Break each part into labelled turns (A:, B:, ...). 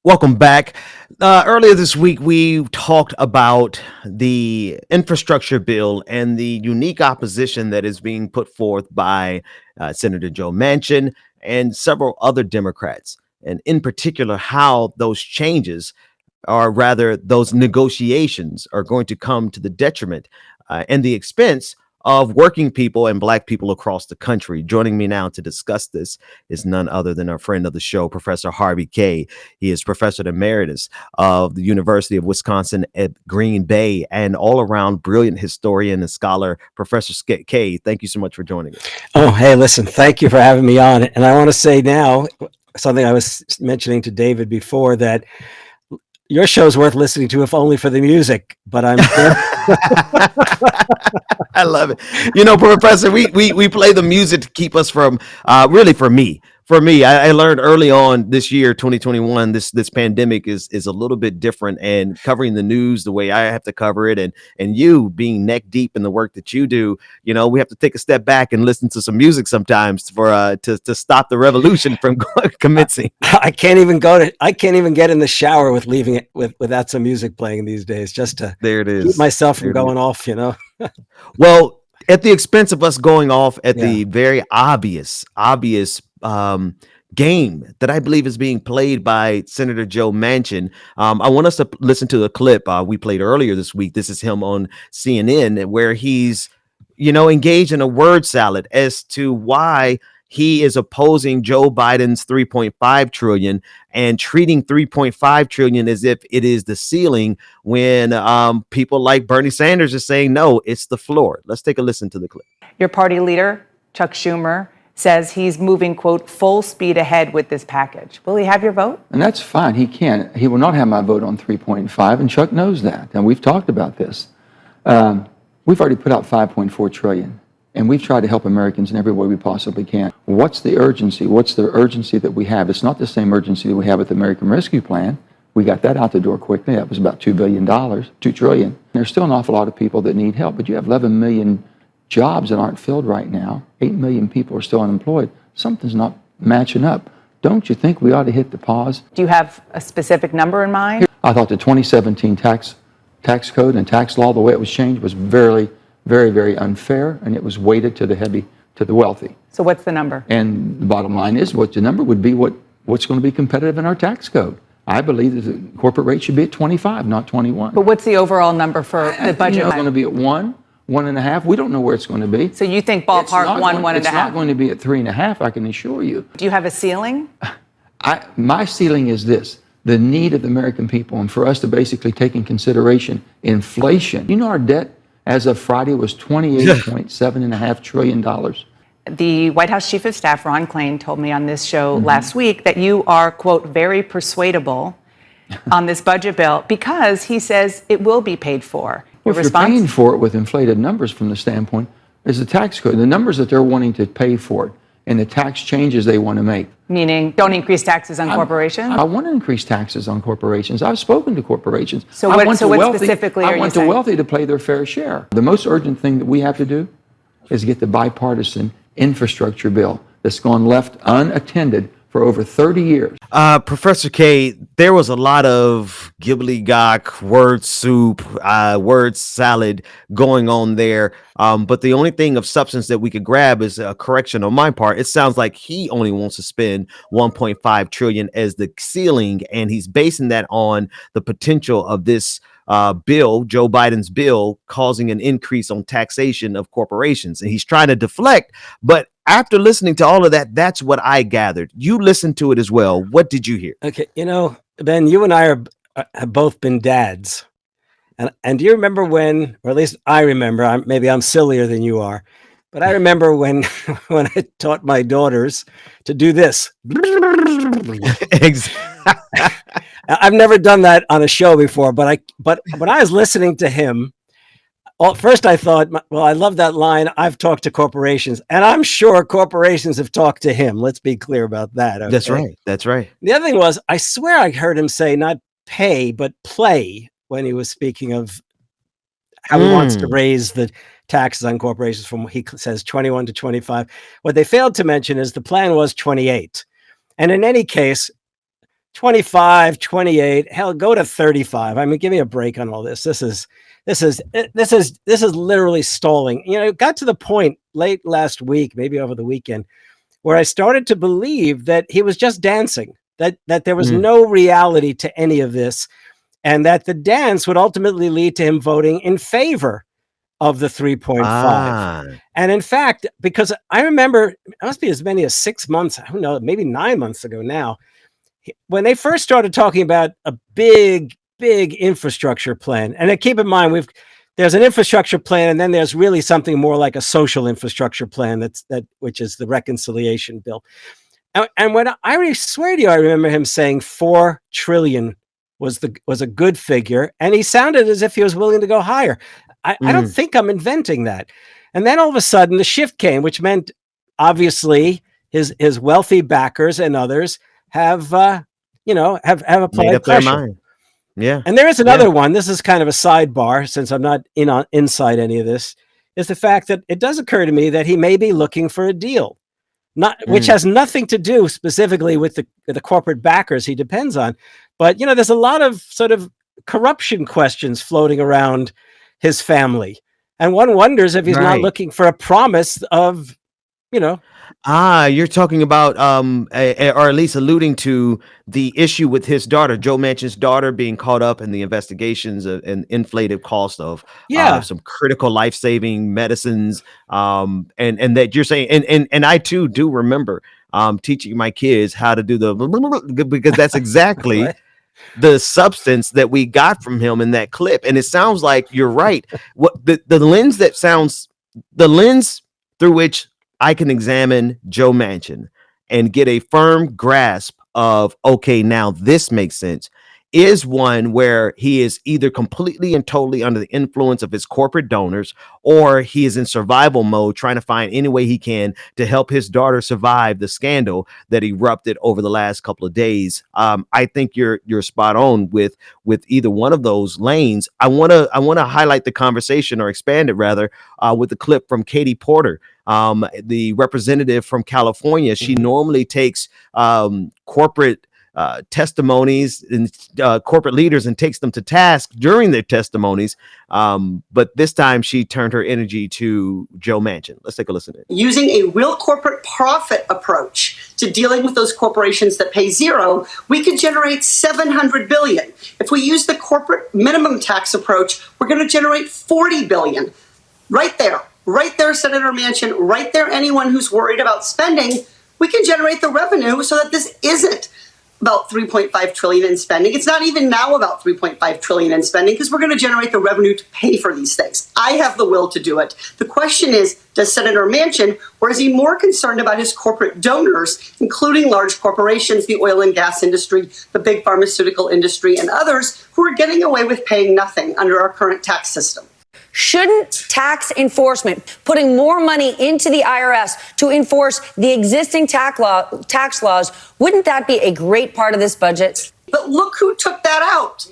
A: Welcome back. Earlier this week, we talked about the infrastructure bill and the unique opposition that is being put forth by Senator Joe Manchin and several other Democrats, and in particular, how those changes, or rather, those negotiations, are going to come to the detriment and the expense of working people and Black people across the country. Joining me now to discuss this is none other than our friend of the show, Professor Harvey Kaye. He is Professor Emeritus of the University of Wisconsin at Green Bay and all around brilliant historian and scholar. Professor Kaye, thank you so much for joining us.
B: Oh, hey, listen, thank you for having me on. And I want to say now something I was mentioning to David before, that your show's worth listening to if only for the music, but I'm
A: I love it. You know, Professor, we play the music to keep us from really for me. I learned early on this year, 2021, this pandemic is a little bit different, and covering the news the way I have to cover it, and you being neck deep in the work that you do, you know, we have to take a step back and listen to some music sometimes for to stop the revolution from commencing.
B: I can't even get in the shower with leaving it without some music playing these days, just to
A: There it is.
B: keep myself from going off, you know.
A: Well, at the expense of us going off at the very obvious game that I believe is being played by Senator Joe Manchin. I want us to listen to a clip we played earlier this week. This is him on CNN, where he's, you know, engaged in a word salad as to why he is opposing Joe Biden's 3.5 trillion and treating 3.5 trillion as if it is the ceiling, when people like Bernie Sanders are saying, no, it's the floor. Let's take a listen to the clip.
C: Your party leader, Chuck Schumer, says he's moving, quote, full speed ahead with this package. Will he have your vote?
D: And that's fine. He can. He will not have my vote on 3.5, and Chuck knows that. And we've talked about this. We've already put out 5.4 trillion, and we've tried to help Americans in every way we possibly can. What's the urgency? What's the urgency that we have? It's not the same urgency that we have with the American Rescue Plan. We got that out the door quickly. That was about $2 billion, $2 trillion. There's still an awful lot of people that need help, but you have 11 million jobs that aren't filled right now. 8 million people are still unemployed. Something's not matching up. Don't you think we ought to hit the pause?
C: Do you have a specific number in mind?
D: I thought the 2017 tax code and tax law, the way it was changed, was very, very unfair, and it was weighted to the wealthy.
C: So what's the number?
D: And the bottom line is, what the number would be, what's going to be competitive in our tax code. I believe that the corporate rate should be at 25, not 21.
C: But what's the overall number for the budget?
D: It's going to be at 1.5. We don't know where it's going to be.
C: So you think ballpark 1.5?
D: It's not going to be at 3.5, I can assure you.
C: Do you have a ceiling?
D: My ceiling is this: the need of the American people, and for us to basically take in consideration inflation. You know, our debt as of Friday was $28.7.5 trillion.
C: The White House Chief of Staff, Ron Klain, told me on this show last week that you are, quote, very persuadable on this budget bill because he says it will be paid for.
D: Well, if you're paying for it with inflated numbers from the standpoint, is the tax code, the numbers that they're wanting to pay for it, and the tax changes they want to make.
C: Meaning, don't increase taxes on corporations?
D: I want to increase taxes on corporations. I've spoken to corporations.
C: So what specifically are you saying?
D: I want the wealthy to pay their fair share. The most urgent thing that we have to do is get the bipartisan infrastructure bill that's gone left unattended for over 30 years.
A: Professor Kaye, there was a lot of gobbledygook, word soup, word salad going on there. But the only thing of substance that we could grab is a correction on my part. It sounds like he only wants to spend 1.5 trillion as the ceiling, and he's basing that on the potential of this bill, Joe Biden's bill, causing an increase on taxation of corporations. And he's trying to deflect, but after listening to all of that, that's what I gathered. You listened to it as well. What did you hear?
B: Okay, you know, Ben, you and I have both been dads. And do you remember when, or at least I remember, maybe I'm sillier than you are, but I remember when I taught my daughters to do this. I've never done that on a show before, but when I was listening to him, first I thought, well, I love that line. I've talked to corporations, and I'm sure corporations have talked to him. Let's be clear about that. Okay?
A: That's right. That's right.
B: The other thing was, I swear I heard him say not pay, but play when he was speaking of how he wants to raise the taxes on corporations from, he says, 21 to 25. What they failed to mention is the plan was 28. And in any case, 25, 28, hell, go to 35. I mean, give me a break on all this. This is literally stalling. It got to the point late last week, maybe over the weekend, where I started to believe that he was just dancing, that there was no reality to any of this, and that the dance would ultimately lead to him voting in favor of the 3.5. And in fact, because I remember it must be as many as 6 months, I don't know, maybe 9 months ago now, when they first started talking about a big infrastructure plan. And then keep in mind, there's an infrastructure plan, and then there's really something more like a social infrastructure plan which is the reconciliation bill. And when I swear to you, I remember him saying 4 trillion was a good figure, and he sounded as if he was willing to go higher. I don't think I'm inventing that. And then all of a sudden the shift came, which meant obviously his wealthy backers and others have applied
A: Made up
B: pressure.
A: their mind. Yeah.
B: And there is another one. This is kind of a sidebar, since I'm not inside any of this, is the fact that it does occur to me that he may be looking for a deal, which has nothing to do specifically with the corporate backers he depends on. But, there's a lot of sort of corruption questions floating around his family. And one wonders if he's not looking for a promise of,
A: you're talking about, or at least alluding to the issue with his daughter, Joe Manchin's daughter, being caught up in the investigations of an inflated cost of some critical life-saving medicines, and that you're saying, and I too do remember teaching my kids how to do because that's exactly the substance that we got from him in that clip. And it sounds like you're right. What the lens through which I can examine Joe Manchin and get a firm grasp of, okay, now this makes sense, is one where he is either completely and totally under the influence of his corporate donors, or he is in survival mode, trying to find any way he can to help his daughter survive the scandal that erupted over the last couple of days. I think you're spot on with either one of those lanes. I want to highlight the conversation, or expand it rather, with the clip from Katie Porter, the representative from California. She normally takes corporate testimonies and corporate leaders and takes them to task during their testimonies. But this time she turned her energy to Joe Manchin. Let's take a listen to it.
E: Using a real corporate profit approach to dealing with those corporations that pay zero, we could generate $700 billion. If we use the corporate minimum tax approach, we're going to generate $40 billion. Right there, Senator Manchin, right there, anyone who's worried about spending, we can generate the revenue so that this isn't about 3.5 trillion in spending. It's not even now about 3.5 trillion in spending, because we're going to generate the revenue to pay for these things. I have the will to do it. The question is, does Senator Manchin, or is he more concerned about his corporate donors, including large corporations, the oil and gas industry, the big pharmaceutical industry, and others who are getting away with paying nothing under our current tax system?
F: Shouldn't tax enforcement, putting more money into the IRS to enforce the existing tax laws, wouldn't that be a great part of this budget?
E: But look who took that out.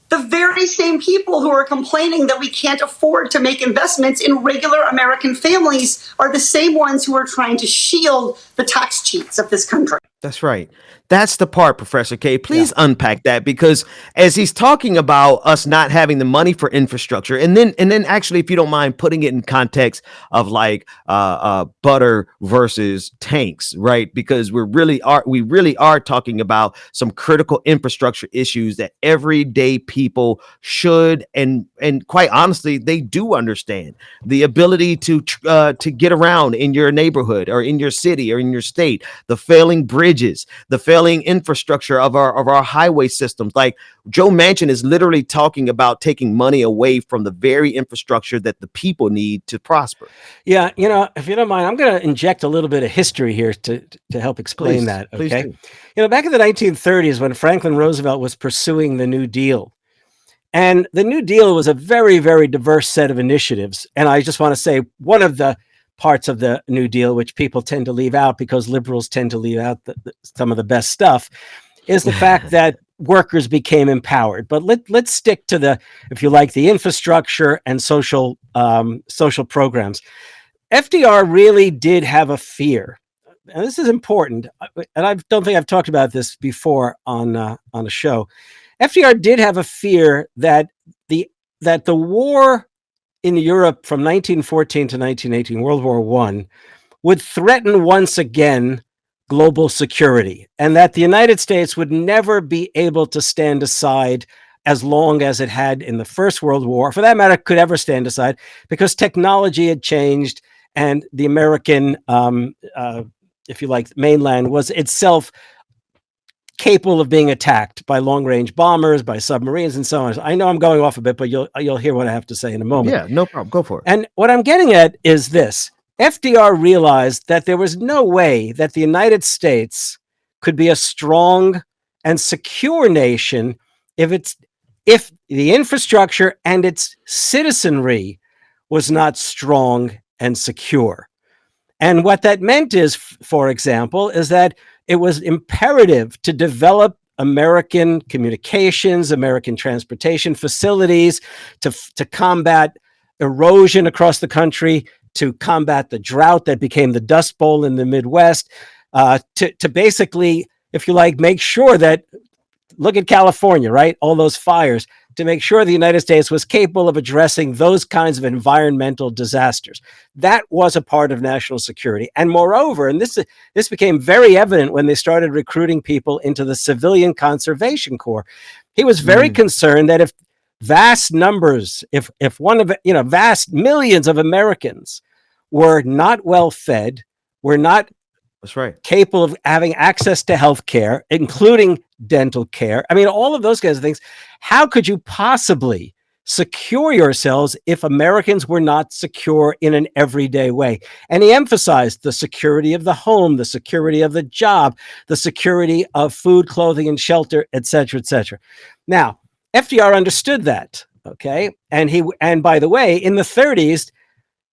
E: The very same people who are complaining that we can't afford to make investments in regular American families are the same ones who are trying to shield the tax cheats of this country.
A: That's right. That's the part, Professor Kaye. Please unpack that, because as he's talking about us not having the money for infrastructure, and then actually, if you don't mind, putting it in context of like butter versus tanks, right? Because we really are talking about some critical infrastructure issues that everyday people should and quite honestly they do understand. The ability to get around in your neighborhood or in your city or in your state, the failing bridges, the failing infrastructure of our highway systems. Like, Joe Manchin is literally talking about taking money away from the very infrastructure that the people need to prosper.
B: Yeah, if you don't mind, I'm going to inject a little bit of history here to help explain that. Okay, back in the 1930s, when Franklin Roosevelt was pursuing the New Deal, and the New Deal was a very, very diverse set of initiatives. And I just want to say, one of the parts of the New Deal, which people tend to leave out because liberals tend to leave out some of the best stuff, is the fact that workers became empowered. But let's stick to the infrastructure and social programs. FDR really did have a fear and this is important, and I don't think I've talked about this before on a show. FDR did have a fear that the war in Europe from 1914 to 1918, World War I, would threaten once again global security, and that the United States would never be able to stand aside as long as it had in the First World War, for that matter, could ever stand aside, because technology had changed and the American, if you like, mainland was itself capable of being attacked by long-range bombers, by submarines, and so on. I know I'm going off a bit, but you'll hear what I have to say in a moment.
A: Yeah, no problem. Go for it.
B: And what I'm getting at is this. FDR realized that there was no way that the United States could be a strong and secure nation if the infrastructure and its citizenry was not strong and secure. And what that meant is, for example, is that it was imperative to develop American communications, American transportation facilities, to combat erosion across the country, to combat the drought that became the Dust Bowl in the Midwest, to basically, if you like, make sure that, look at California, right? All those fires, to make sure the United States was capable of addressing those kinds of environmental disasters. That was a part of national security. And moreover, and this became very evident when they started recruiting people into the Civilian Conservation Corps. He was very concerned that if vast numbers, if vast millions of Americans were not well fed, were not
A: That's right.
B: capable of having access to health care, including dental care. I mean, all of those kinds of things. How could you possibly secure yourselves if Americans were not secure in an everyday way? And he emphasized the security of the home, the security of the job, the security of food, clothing, and shelter, et cetera, et cetera. Now, FDR understood that, okay? And by the way, in the 30s,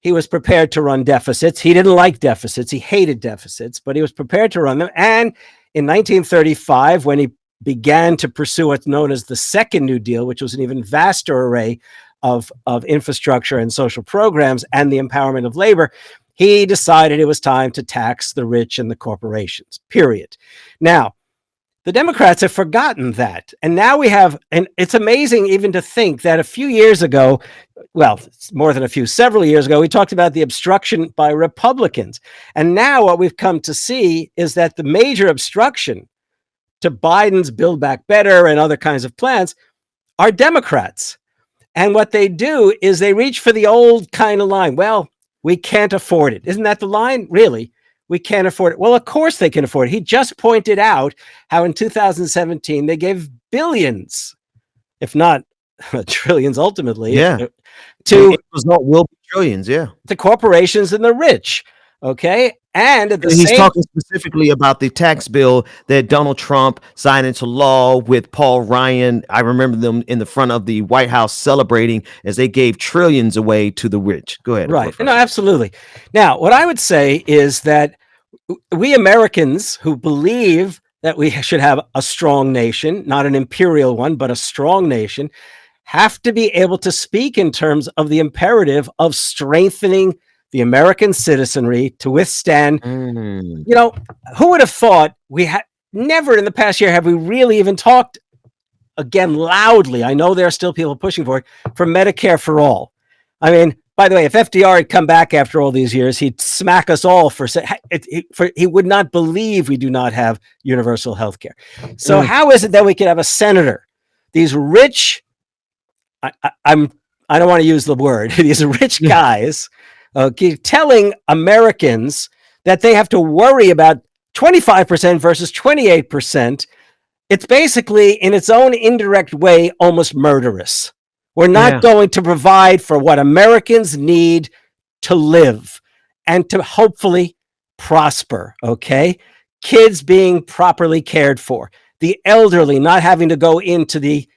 B: he was prepared to run deficits. He didn't like deficits. He hated deficits, but he was prepared to run them. And in 1935, when he began to pursue what's known as the Second New Deal, which was an even vaster array of infrastructure and social programs and the empowerment of labor, he decided it was time to tax the rich and the corporations, period. Now, the Democrats have forgotten that. And now we have, and it's amazing even to think that a few years ago, well, more than a few, several years ago, we talked about the obstruction by Republicans. And now what we've come to see is that the major obstruction to Biden's Build Back Better and other kinds of plans are Democrats. And what they do is they reach for the old kind of line. Well, we can't afford it. Isn't that the line? Really? We can't afford it. Well, of course they can afford it. He just pointed out how in 2017 they gave billions, if not trillions ultimately,
A: The result will be trillions,
B: to corporations and the rich. Okay. And at the
A: he's talking specifically about the tax bill that Donald Trump signed into law with Paul Ryan. I remember them in the front of the White House celebrating as they gave trillions away to the rich. Go ahead.
B: Right. No, absolutely. Now, what I would say is that we Americans who believe that we should have a strong nation, not an imperial one, but a strong nation, have to be able to speak in terms of the imperative of strengthening the American citizenry to withstand, who would have thought we had never in the past year have we really even talked again loudly. I know there are still people pushing for it, for Medicare for all. I mean, by the way, if FDR had come back after all these years, he'd smack us all he would not believe we do not have universal health care. So how is it that we could have a senator, these rich, I don't want to use the word, these rich guys, telling Americans that they have to worry about 25% versus 28%. It's basically, in its own indirect way, almost murderous. We're not going to provide for what Americans need to live and to hopefully prosper, okay? Kids being properly cared for, the elderly not having to go into the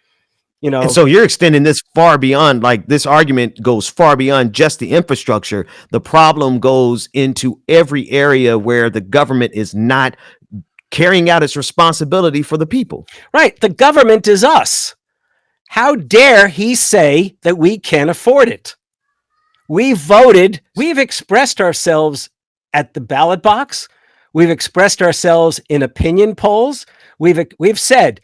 A: And so you're extending this far beyond, like this argument goes far beyond just the infrastructure. The problem goes into every area where the government is not carrying out its responsibility for the people.
B: Right. The government is us. How dare he say that we can't afford it? We voted, we've expressed ourselves at the ballot box. We've expressed ourselves in opinion polls. We've said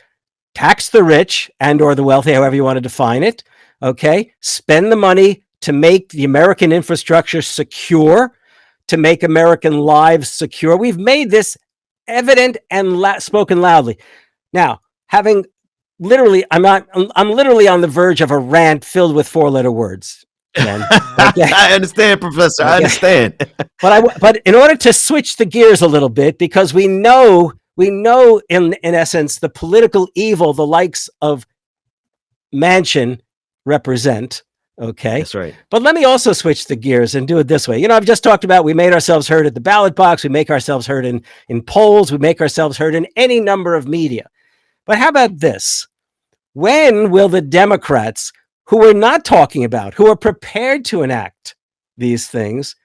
B: tax the rich and or the wealthy, however you want to define it. Okay, spend the money to make the American infrastructure secure, to make American lives secure. We've made this evident and spoken loudly. Now, having literally, I'm literally on the verge of a rant filled with 4-letter words. Okay?
A: I understand, Professor. I understand.
B: But in order to switch the gears a little bit, because we know in essence the political evil the likes of Manchin represent. Okay,
A: That's right.
B: But let me also switch the gears and do it this way. I've just talked about we made ourselves heard at the ballot box. We make ourselves heard in polls. We make ourselves heard in any number of media. But how about this? When will the Democrats, who we're not talking about, who are prepared to enact these things,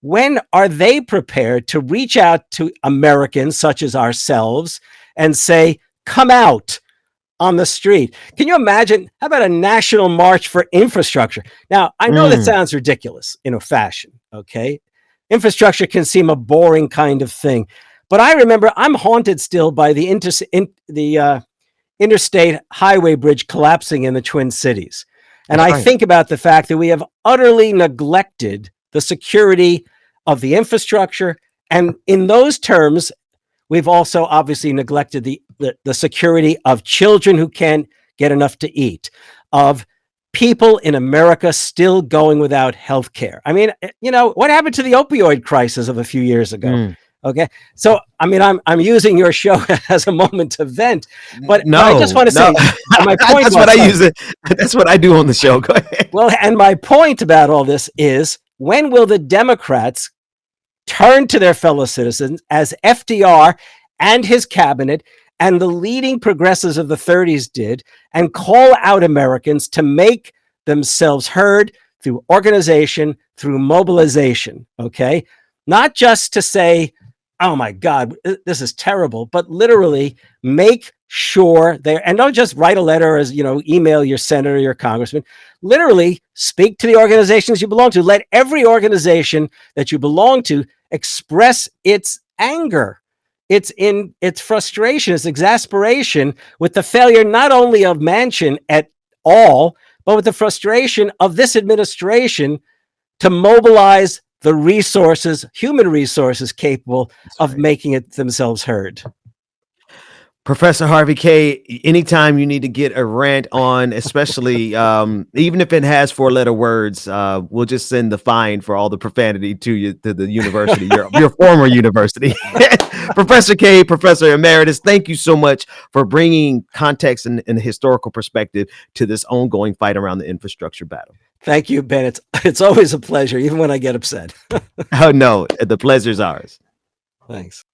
B: when are they prepared to reach out to Americans such as ourselves and say, come out on the street? Can you imagine? How about a national march for infrastructure? Now, I know that sounds ridiculous in a fashion, okay? Infrastructure can seem a boring kind of thing. But I remember I'm haunted still by the interstate highway bridge collapsing in the Twin Cities. And I think about the fact that we have utterly neglected the security of the infrastructure. And in those terms, we've also obviously neglected the security of children who can't get enough to eat, of people in America still going without health care. I mean, what happened to the opioid crisis of a few years ago? Okay. So, I mean, I'm using your show as a moment to vent, but I just want to say my point.
A: That's what I use it. That's what I do on the show. Go ahead.
B: Well, and my point about all this is, when will the Democrats turn to their fellow citizens as FDR and his cabinet and the leading progressives of the 30s did, and call out Americans to make themselves heard through organization, through mobilization, okay? Not just to say, oh my God, this is terrible, but literally make sure and don't just write a letter as, email your senator, your congressman. Literally speak to the organizations you belong to. Let every organization that you belong to express its anger, its frustration, its exasperation with the failure not only of Manchin at all, but with the frustration of this administration to mobilize the resources, human resources capable of making it themselves heard.
A: Professor Harvey Kaye, anytime you need to get a rant on, especially even if it has 4-letter words, we'll just send the fine for all the profanity to the university, your former university. Professor Kaye, Professor Emeritus, thank you so much for bringing context and historical perspective to this ongoing fight around the infrastructure battle.
B: Thank you, Ben. It's always a pleasure, even when I get upset.
A: Oh, no, the pleasure's ours.
B: Thanks.